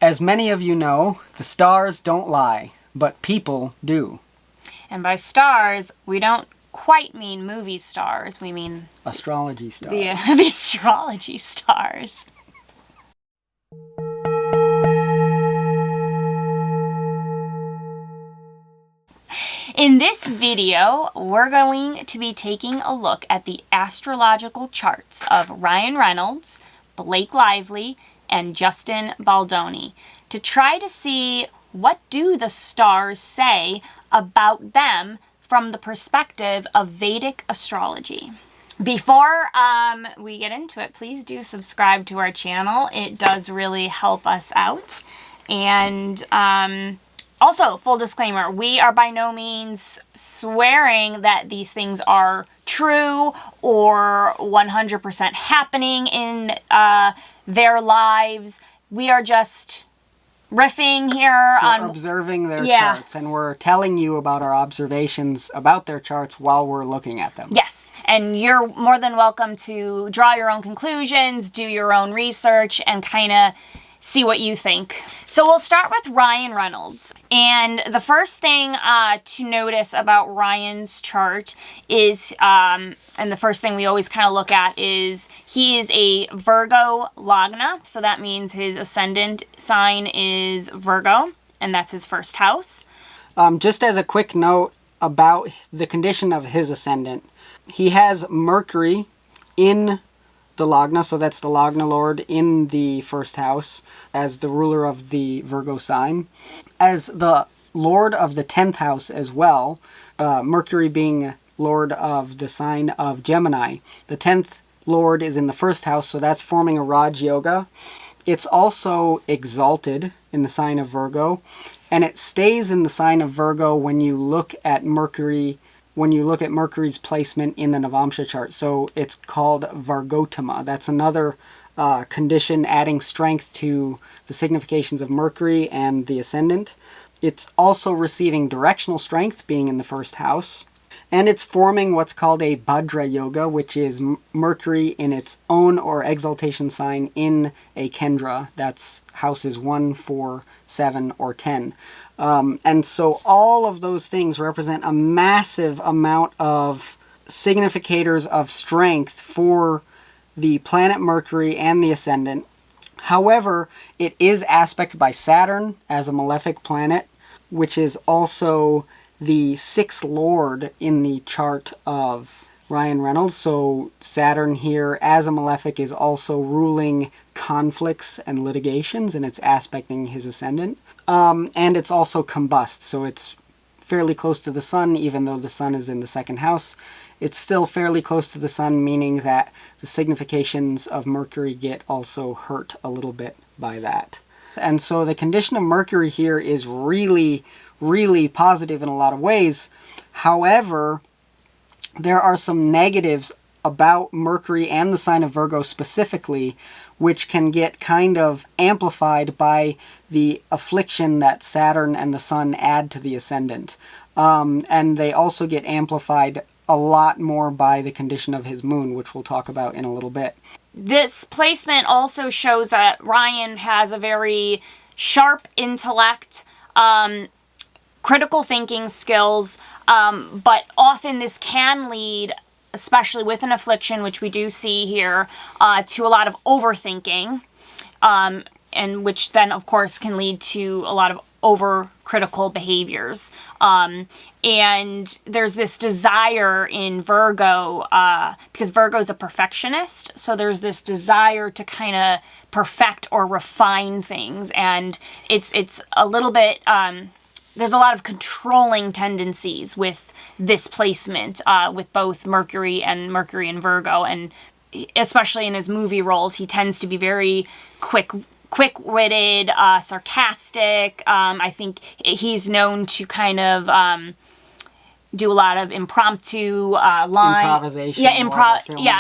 As many of you know, the stars don't lie, but people do. And by stars, we don't quite mean movie stars. We mean Astrology stars. the astrology stars. In this video, we're going to be taking a look at the astrological charts of Ryan Reynolds, Blake Lively, and Justin Baldoni to try to see what do the stars say about them from the perspective of Vedic astrology. Before we get into it, please do subscribe to our channel. It does really help us out. And also, full disclaimer, we are by no means swearing that these things are true or 100% happening in their lives. We are just riffing here on observing their charts, and we're telling you about our observations about their charts while we're looking at them. Yes, and you're more than welcome to draw your own conclusions, do your own research, and kind of see what you think. So we'll start with Ryan Reynolds. And the first thing to notice about Ryan's chart is, and the first thing we always kind of look at is he is a Virgo Lagna. So that means his ascendant sign is Virgo, and that's his first house. Just as a quick note about the condition of his ascendant, he has Mercury in the Lagna, so that's the Lagna Lord in the first house as the ruler of the Virgo sign. As the Lord of the 10th house as well, Mercury being Lord of the sign of Gemini. The 10th Lord is in the first house, so that's forming a Raj Yoga. It's also exalted in the sign of Virgo, and it stays in the sign of Virgo when you look at Mercury. When you look at Mercury's placement in the Navamsha chart. So it's called Vargotama. That's another condition adding strength to the significations of Mercury and the ascendant. It's also receiving directional strength, being in the first house. And it's forming what's called a Bhadra Yoga, which is Mercury in its own or exaltation sign in a Kendra. That's houses 1, 4, 7, or 10. And so all of those things represent a massive amount of significators of strength for the planet Mercury and the ascendant. However, it is aspected by Saturn as a malefic planet, which is also the 6th Lord in the chart of Ryan Reynolds. So Saturn here as a malefic is also ruling conflicts and litigations, and it's aspecting his ascendant. And it's also combust, so it's fairly close to the sun, even though the sun is in the 2nd house. It's still fairly close to the sun, meaning that the significations of Mercury get also hurt a little bit by that. And so the condition of Mercury here is really, really positive in a lot of ways. However, there are some negatives about Mercury and the sign of Virgo specifically, which can get kind of amplified by the affliction that Saturn and the Sun add to the ascendant. And they also get amplified a lot more by the condition of his moon, which we'll talk about in a little bit. This placement also shows that Ryan has a very sharp intellect, critical thinking skills, but often this can lead, especially with an affliction, which we do see here, to a lot of overthinking, and which then, of course, can lead to a lot of overcritical behaviors. And there's this desire in Virgo, because Virgo is a perfectionist, so there's this desire to kind of perfect or refine things, and it's a little bit, there's a lot of controlling tendencies with this placement, with both Mercury and Virgo, and especially in his movie roles, he tends to be very quick-witted, sarcastic. I think he's known to kind of do a lot of impromptu improvisation.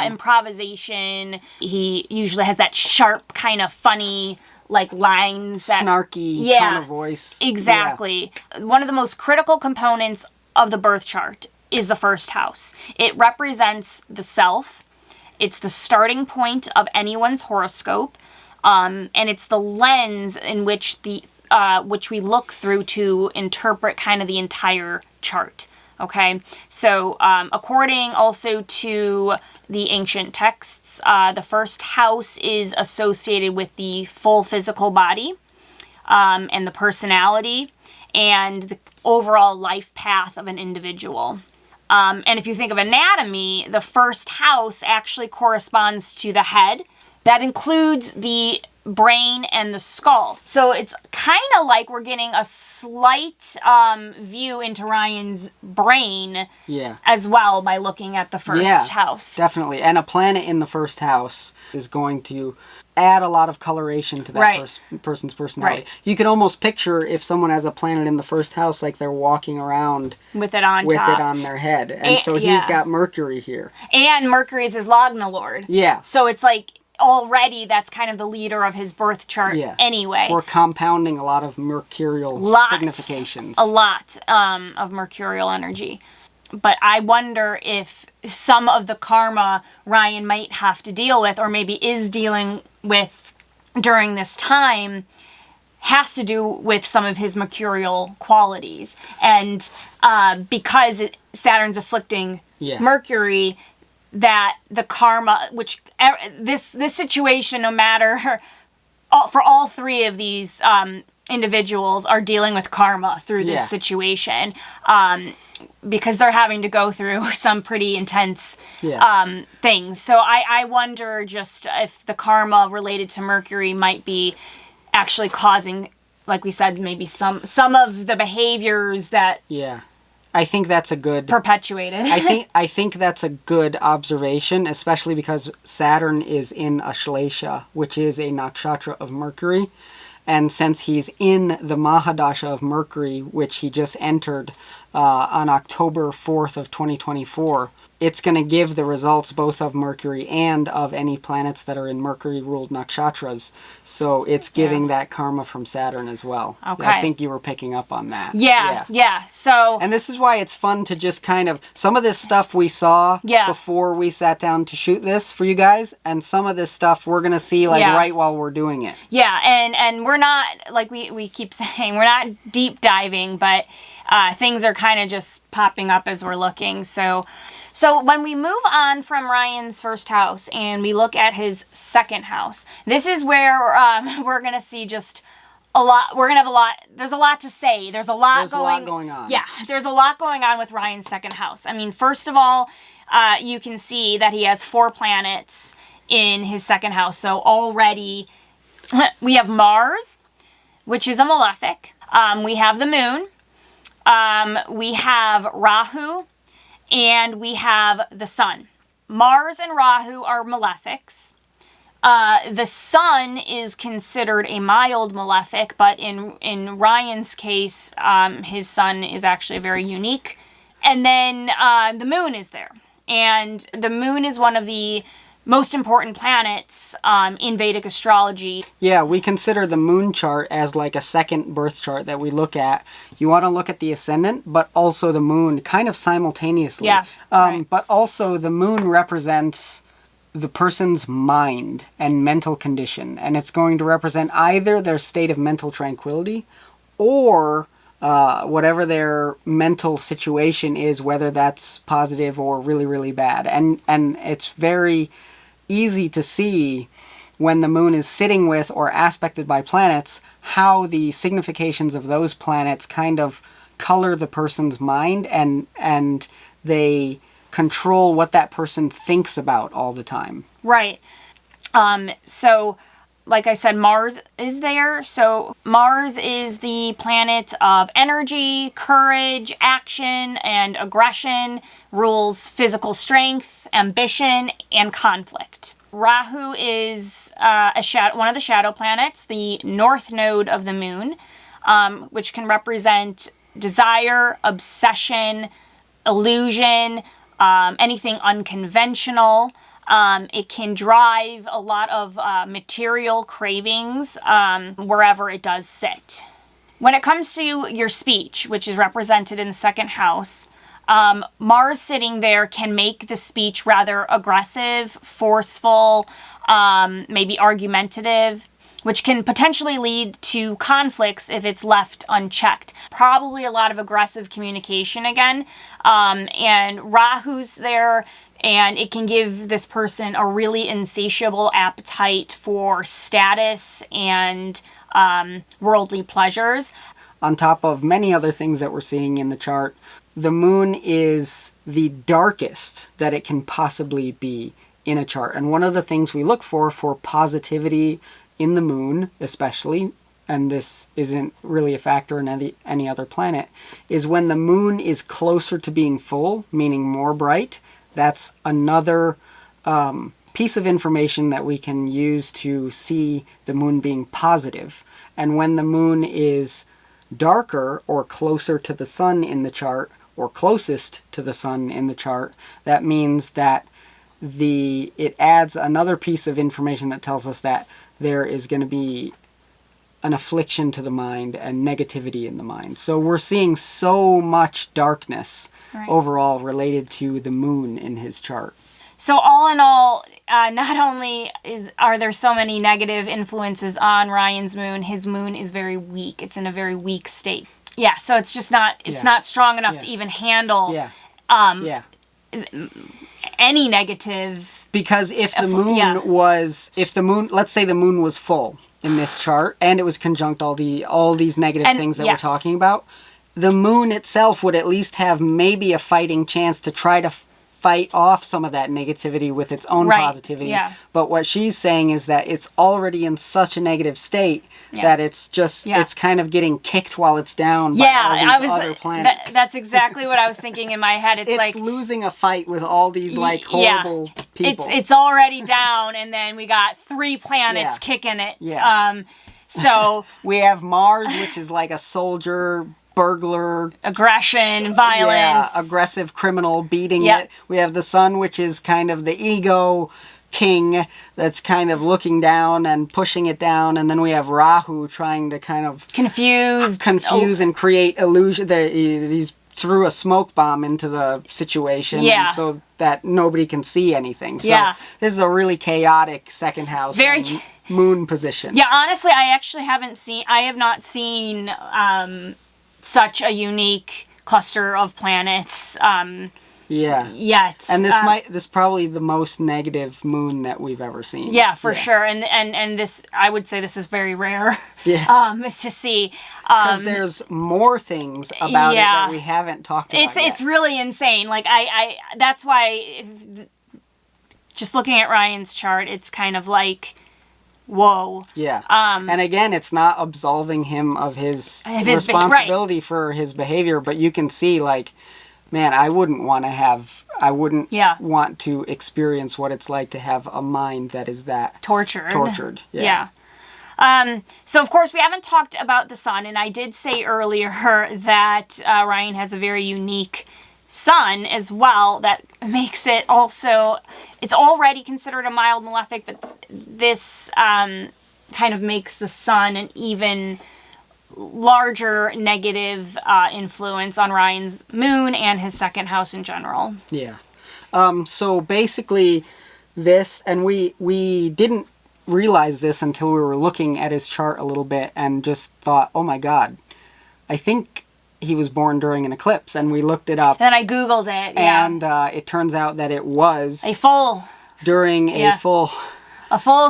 Improvisation. He usually has that sharp, kind of funny, like, lines, that snarky tone of voice. Exactly. Yeah. One of the most critical components of the birth chart is the first house. It represents the self. It's the starting point of anyone's horoscope. And it's the lens in which which we look through to interpret kind of the entire chart. Okay, so according also to the ancient texts, the first house is associated with the full physical body, and the personality and the overall life path of an individual. And if you think of anatomy, the first house actually corresponds to the head. That includes the brain and the skull. So it's kind of like we're getting a slight view into Ryan's brain as well by looking at the first house. Definitely. And a planet in the first house is going to add a lot of coloration to that person's personality. Right. You can almost picture if someone has a planet in the first house, like they're walking around with it on with top. it on their head. And so he's got Mercury here. And Mercury is his Lagna Lord. Yeah. So it's like already that's kind of the leader of his birth chart anyway. We're compounding a lot of mercurial significations. A lot of mercurial energy. But I wonder if some of the karma Ryan might have to deal with, or maybe is dealing with during this time, has to do with some of his mercurial qualities. And because Saturn's afflicting Mercury, that the karma, which this situation, no matter, for all three of these individuals are dealing with karma through this situation, because they're having to go through some pretty intense things. So I wonder just if the karma related to Mercury might be actually causing, like we said, maybe some of the behaviors that I think that's a good perpetuated. I think that's a good observation, especially because Saturn is in Ashlesha, which is a nakshatra of Mercury. And since he's in the Mahadasha of Mercury, which he just entered on October 4th of 2024, it's going to give the results both of Mercury and of any planets that are in Mercury-ruled nakshatras. So it's giving that karma from Saturn as well. Okay. I think you were picking up on that. Yeah. So, and this is why it's fun to just kind of, some of this stuff we saw before we sat down to shoot this for you guys, and some of this stuff we're going to see right while we're doing it. Yeah, and we're not, like we keep saying, we're not deep diving, but things are kind of just popping up as we're looking. So when we move on from Ryan's first house and we look at his second house, this is where we're going to see just a lot. We're going to have a lot. There's a lot to say. There's a lot going on. Yeah, there's a lot going on with Ryan's second house. I mean, first of all, you can see that he has 4 planets in his second house. So already we have Mars, which is a malefic. We have the moon. We have Rahu. And we have the sun. Mars and Rahu are malefics. The sun is considered a mild malefic, but in Ryan's case, his sun is actually very unique. And then the moon is there. And the moon is one of the most important planets in Vedic astrology. Yeah, we consider the moon chart as like a second birth chart that we look at. You want to look at the ascendant, but also the moon kind of simultaneously. Yeah, right. But also the moon represents the person's mind and mental condition. And it's going to represent either their state of mental tranquility or whatever their mental situation is, whether that's positive or really, really bad. And it's very easy to see when the moon is sitting with or aspected by planets, how the significations of those planets kind of color the person's mind and they control what that person thinks about all the time. Right. So, like I said, Mars is there. So Mars is the planet of energy, courage, action, and aggression, rules physical strength, ambition, and conflict. Rahu is one of the shadow planets, the north node of the moon, which can represent desire, obsession, illusion, anything unconventional. It can drive a lot of material cravings wherever it does sit. When it comes to your speech, which is represented in the second house, Mars sitting there can make the speech rather aggressive, forceful, maybe argumentative, which can potentially lead to conflicts if it's left unchecked. Probably a lot of aggressive communication again. And Rahu's there, and it can give this person a really insatiable appetite for status and worldly pleasures. On top of many other things that we're seeing in the chart, the moon is the darkest that it can possibly be in a chart. And one of the things we look for positivity in the moon, especially, and this isn't really a factor in any other planet, is when the moon is closer to being full, meaning more bright. That's another piece of information that we can use to see the moon being positive. And when the moon is darker or closer to the sun in the chart, or closest to the sun in the chart, that means that it adds another piece of information that tells us that there is going to be an affliction to the mind and negativity in the mind. So we're seeing so much darkness overall related to the moon in his chart. So all in all, not only are there so many negative influences on Ryan's moon, his moon is very weak. It's in a very weak state. Yeah, so it's just not, not strong enough to even handle any negative. Because if the moon let's say the moon was full in this chart and it was conjunct all these negative things that we're talking about, the moon itself would at least have maybe a fighting chance to try to fight off some of that negativity with its own positivity. Yeah. But what she's saying is that it's already in such a negative state that it's just it's kind of getting kicked while it's down by all these other planets. That's exactly what I was thinking in my head. It's like losing a fight with all these like horrible people. It's already down, and then we got 3 planets kicking it. Yeah. So we have Mars, which is like a soldier, burglar, aggression, violence, aggressive criminal beating it. We have the sun, which is kind of the ego king that's kind of looking down and pushing it down, and then we have Rahu trying to kind of confuse and create illusion. He's threw a smoke bomb into the situation so that nobody can see anything. So this is a really chaotic second house moon position. Yeah, honestly, I have not seen such a unique cluster of planets yet. And this probably the most negative moon that we've ever seen. Yeah, for sure. And this, I would say this is very rare to see. Because there's more things about it that we haven't talked about yet. It's really insane. Like, that's why, just looking at Ryan's chart, it's kind of like, whoa. Yeah. And again, it's not absolving him of his responsibility for his behavior, but you can see, like, man, I wouldn't want to experience what it's like to have a mind that is that tortured. Yeah. So of course we haven't talked about the sun, and I did say earlier that Ryan has a very unique sun as well that makes it also, it's already considered a mild malefic, but this kind of makes the sun an even larger negative influence on Ryan's moon and his second house in general. Yeah. So basically this, and we didn't realize this until we were looking at his chart a little bit and just thought, oh my God, I think he was born during an eclipse, and we looked it up. Then I Googled it, and it turns out that it was during a full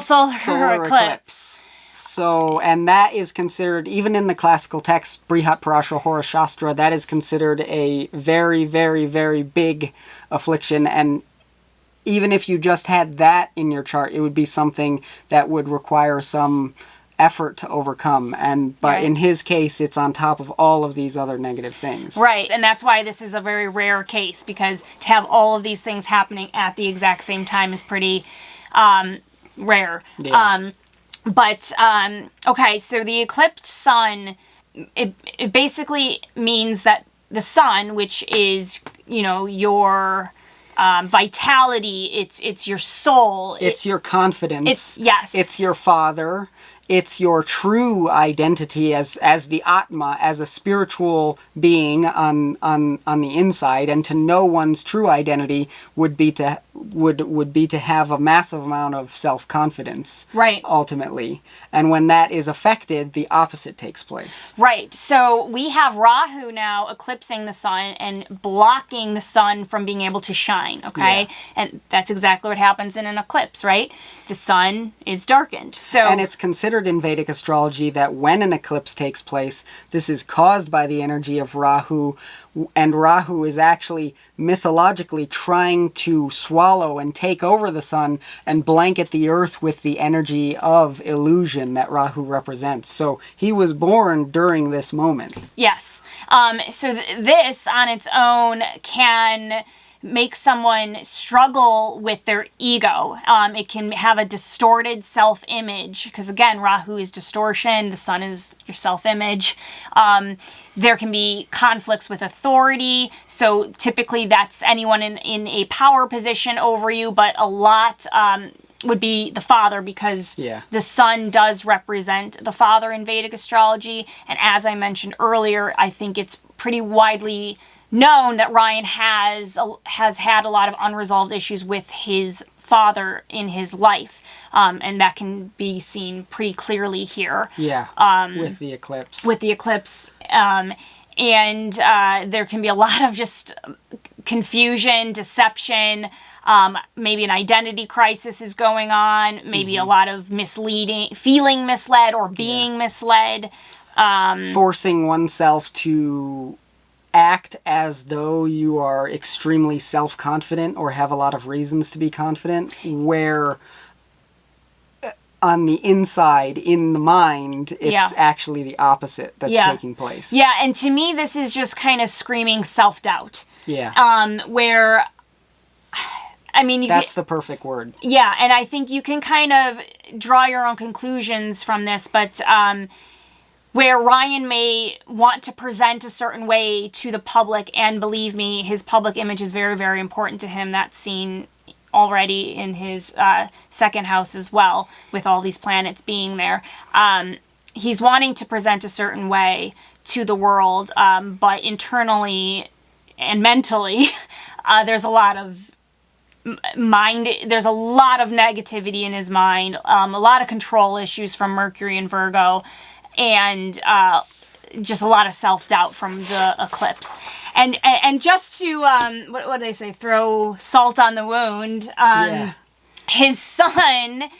solar eclipse. So, and that is considered, even in the classical text, Brihat Parashara Hora Shastra, that is considered a very, very, very big affliction. And even if you just had that in your chart, it would be something that would require some effort to overcome. But in his case, it's on top of all of these other negative things. Right. And that's why this is a very rare case, because to have all of these things happening at the exact same time is pretty rare. Yeah. Okay, so the eclipsed sun, it basically means that the sun, which is, your vitality, it's your soul. It's your confidence. Yes. It's your father. it's your true identity as the Atma, as a spiritual being on the inside, and to know one's true identity would be to have a massive amount of self-confidence. Right. Ultimately. And when that is affected, the opposite takes place. Right. So we have Rahu now eclipsing the sun and blocking the sun from being able to shine, okay? Yeah. And that's exactly what happens in an eclipse, right? The sun is darkened. So And it's considered in Vedic astrology that when an eclipse takes place, this is caused by the energy of Rahu, and Rahu is actually mythologically trying to swallow and take over the sun and blanket the earth with the energy of illusion that Rahu represents. So he was born during this moment. yes. So this on its own can make someone struggle with their ego. It can have a distorted self-image, because again, Rahu is distortion, the sun is your self-image. There can be conflicts with authority, so typically that's anyone in a power position over you, but a lot would be the father, because the sun does represent the father in Vedic astrology, and as I mentioned earlier, I think it's pretty widely known that Ryan has had a lot of unresolved issues with his father in his life, and that can be seen pretty clearly here. With the eclipse. With the eclipse, and there can be a lot of just confusion, deception. Maybe an identity crisis is going on. Maybe a lot of feeling misled or being misled. Forcing oneself to act as though you are extremely self-confident or have a lot of reasons to be confident, where on the inside, in the mind, it's actually the opposite that's taking place. Yeah, and to me, this is just kind of screaming self-doubt. Yeah. Where, I mean... That's the perfect word. Yeah, and I think you can kind of draw your own conclusions from this, but... where Ryan may want to present a certain way to the public, and believe me, his public image is very, very important to him. That's seen already in his second house as well, with all these planets being there. He's wanting to present a certain way to the world, but internally and mentally, there's a lot of there's a lot of negativity in his mind, a lot of control issues from Mercury and Virgo, and just a lot of self-doubt from the eclipse. And just to, what do they say, throw salt on the wound, his sun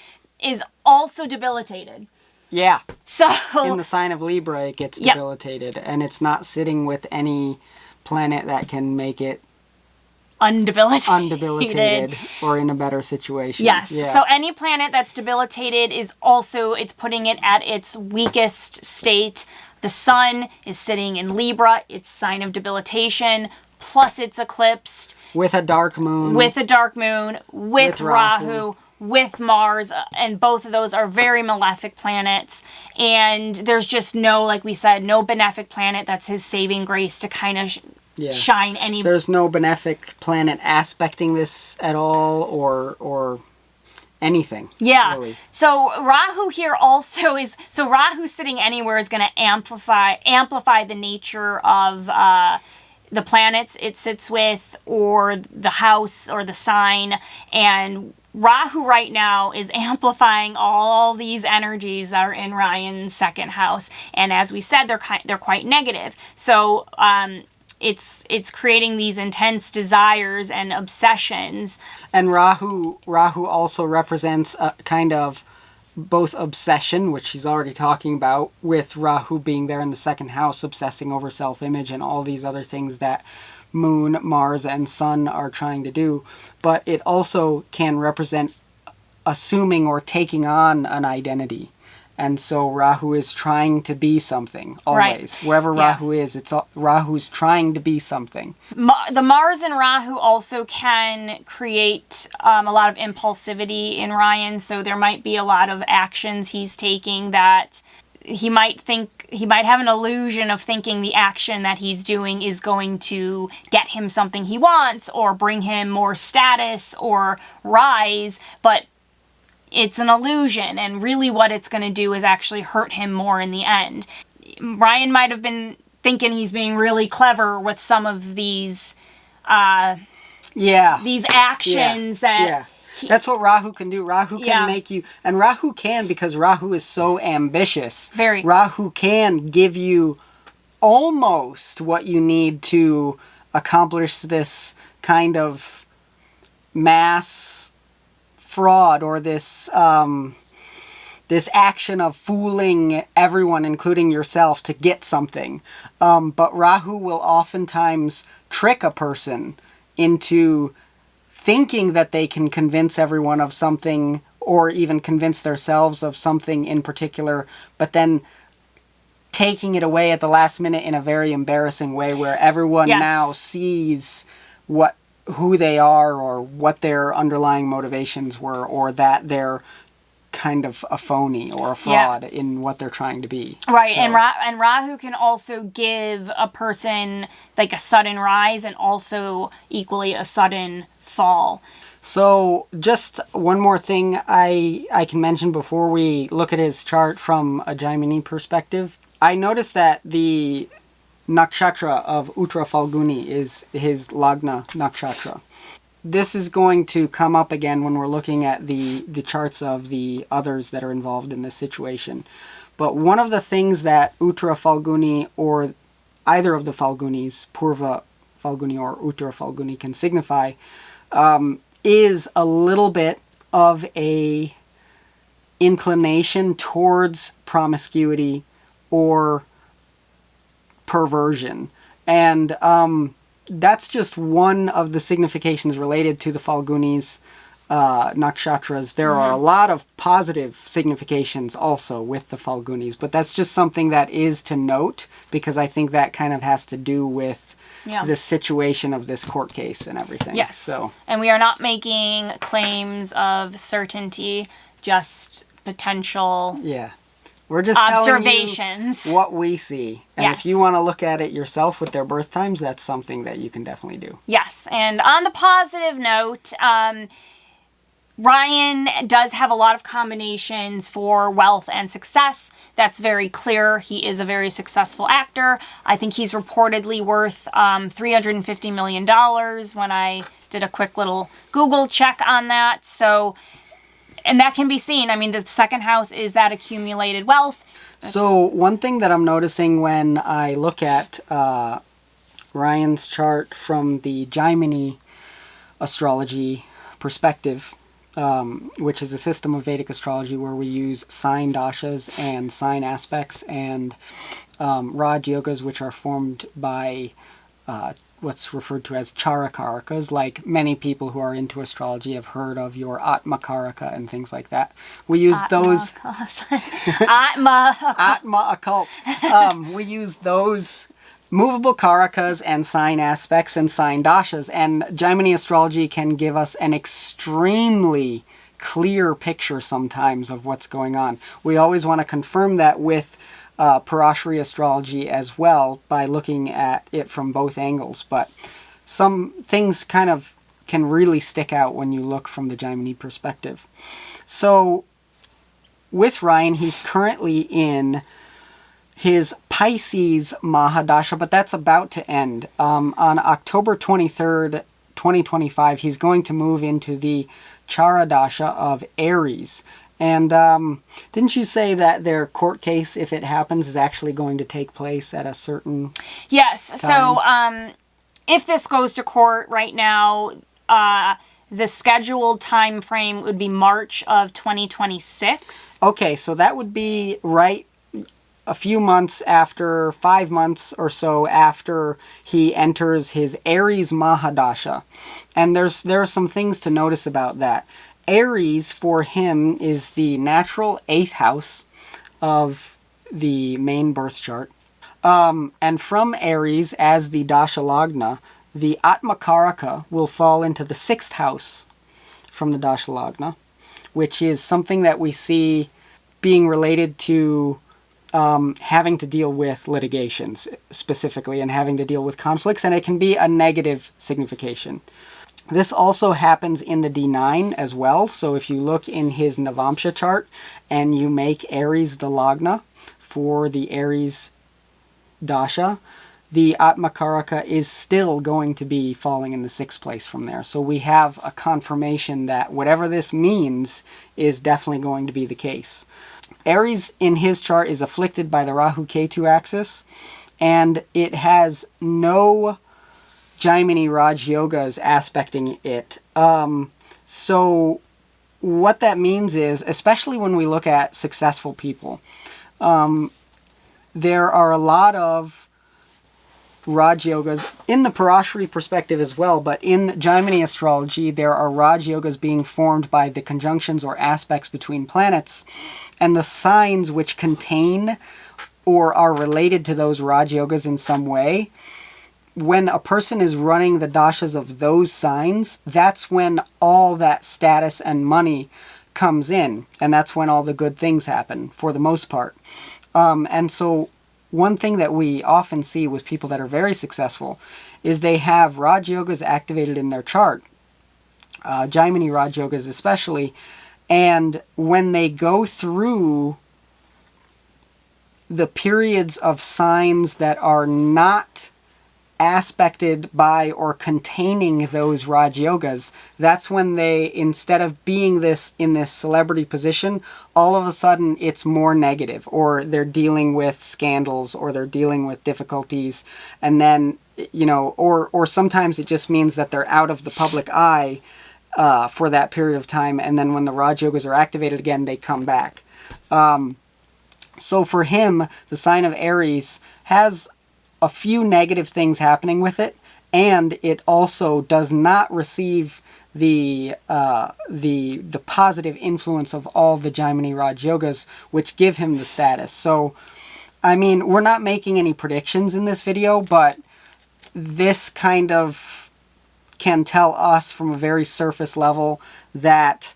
is also debilitated. Yeah. So in the sign of Libra, it gets debilitated, and it's not sitting with any planet that can make it undebilitated or in a better situation. Yes. Yeah. So any planet that's debilitated is also, it's putting it at its weakest state. The sun is sitting in Libra, its sign of debilitation, plus it's eclipsed. With a dark moon. With Rahu, with Mars, and both of those are very malefic planets. And there's just no, like we said, no benefic planet that's his saving grace to kind of shine any... There's no benefic planet aspecting this at all, or anything. Yeah. Really. So Rahu here also is... So Rahu sitting anywhere is going to amplify the nature of the planets it sits with, or the house, or the sign. And Rahu right now is amplifying all these energies that are in Ryan's second house. And as we said, they're quite negative. So... It's creating these intense desires and obsessions. And Rahu also represents a kind of both obsession, which she's already talking about, with Rahu being there in the second house, obsessing over self-image and all these other things that Moon, Mars, and Sun are trying to do. But it also can represent assuming or taking on an identity. And so Rahu is trying to be something, always. Right. Wherever Rahu is, Rahu's trying to be something. The Mars and Rahu also can create a lot of impulsivity in Ryan, so there might be a lot of actions he's taking that he might have an illusion of thinking the action that he's doing is going to get him something he wants, or bring him more status or rise, but it's an illusion, and really what it's going to do is actually hurt him more in the end. Ryan might have been thinking he's being really clever with some of these these actions that that's what Rahu can do. Rahu can make you, and Rahu can, because Rahu is so ambitious. Very. Rahu can give you almost what you need to accomplish this kind of mass fraud, or this this action of fooling everyone, including yourself, to get something. But Rahu will oftentimes trick a person into thinking that they can convince everyone of something, or even convince themselves of something in particular, but then taking it away at the last minute in a very embarrassing way, where everyone now sees who they are, or what their underlying motivations were, or that they're kind of a phony or a fraud in what they're trying to be. Right, so. and Rahu can also give a person like a sudden rise, and also equally a sudden fall. So just one more thing I can mention before we look at his chart from a Jaimini perspective. I noticed that the Nakshatra of Uttara Falguni is his Lagna Nakshatra. This is going to come up again when we're looking at the charts of the others that are involved in this situation. But one of the things that Uttara Falguni, or either of the Falgunis, Purva Falguni or Uttara Falguni, can signify is a little bit of a inclination towards promiscuity or perversion. And that's just one of the significations related to the Falgunis nakshatras. There are a lot of positive significations also with the Falgunis, but that's just something that is to note, because I think that kind of has to do with the situation of this court case and everything. Yes. So. And we are not making claims of certainty, just potential We're just observations. Telling you what we see. And if you want to look at it yourself with their birth times, that's something that you can definitely do. Yes. And on the positive note, Ryan does have a lot of combinations for wealth and success. That's very clear. He is a very successful actor. I think he's reportedly worth $350 million when I did a quick little Google check on that. So, and that can be seen. I mean, the second house is that accumulated wealth. So one thing that I'm noticing when I look at Ryan's chart from the Jaimini astrology perspective, which is a system of Vedic astrology where we use sign dashas and sign aspects and Raj yogas, which are formed by what's referred to as charakarakas. Like many people who are into astrology have heard of your Atma Karaka and things like that. We use those... Atma occult. We use those movable karakas and sign aspects and sign dashas, and Jaimini astrology can give us an extremely clear picture sometimes of what's going on. We always want to confirm that with Parashari astrology as well by looking at it from both angles, but some things kind of can really stick out when you look from the Jaimini perspective. So with Ryan, he's currently in his Pisces Mahadasha, but that's about to end. On October 23rd, 2025, he's going to move into the Charadasha of Aries. And didn't you say that their court case, if it happens, is actually going to take place at a certain Yes. time? So if this goes to court right now, the scheduled time frame would be March of 2026. Okay, so that would be right a few months after, 5 months or so after he enters his Aries Mahadasha. And there are some things to notice about that. Aries for him is the natural 8th house of the main birth chart. And from Aries, as the Dasha Lagna, the Atma Karaka will fall into the 6th house from the Dasha Lagna, which is something that we see being related to having to deal with litigations specifically and having to deal with conflicts, and it can be a negative signification. This also happens in the D9 as well. So if you look in his Navamsha chart and you make Aries the Lagna for the Aries Dasha, the Atmakaraka is still going to be falling in the 6th place from there. So we have a confirmation that whatever this means is definitely going to be the case. Aries in his chart is afflicted by the Rahu-Ketu axis, and it has no Jaimini Raj Yogas aspecting it. So what that means is, especially when we look at successful people, there are a lot of Raj Yogas in the Parashari perspective as well, but in Jaimini astrology, there are Raj Yogas being formed by the conjunctions or aspects between planets, and the signs which contain or are related to those Raj Yogas in some way. When a person is running the dashas of those signs, that's when all that status and money comes in, and that's when all the good things happen, for the most part. And so one thing that we often see with people that are very successful is they have Raj Yogas activated in their chart, Jaimini Raj Yogas especially, and when they go through the periods of signs that are not aspected by or containing those Raj Yogas, that's when they, instead of being this in this celebrity position, all of a sudden it's more negative, or they're dealing with scandals, or they're dealing with difficulties, and then, you know, or sometimes it just means that they're out of the public eye for that period of time, and then when the Raj Yogas are activated again, they come back. So for him, the sign of Aries has a few negative things happening with it, and it also does not receive the positive influence of all the Jaimini Raj Yogas, which give him the status. So, I mean, we're not making any predictions in this video, but this kind of can tell us from a very surface level that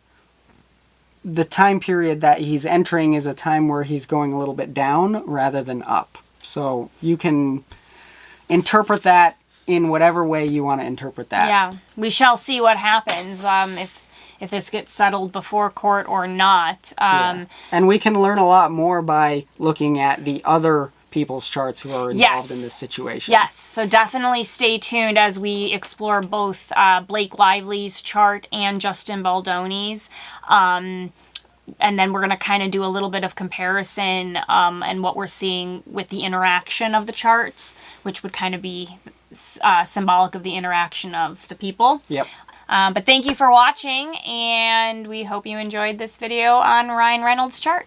the time period that he's entering is a time where he's going a little bit down rather than up. So you can interpret that in whatever way you want to interpret that. Yeah, we shall see what happens if this gets settled before court or not. Yeah. And we can learn a lot more by looking at the other people's charts who are involved in this situation. Yes, so definitely stay tuned as we explore both Blake Lively's chart and Justin Baldoni's. And then we're going to kind of do a little bit of comparison and what we're seeing with the interaction of the charts, which would kind of be symbolic of the interaction of the people. Yep. But thank you for watching, and we hope you enjoyed this video on Ryan Reynolds' chart.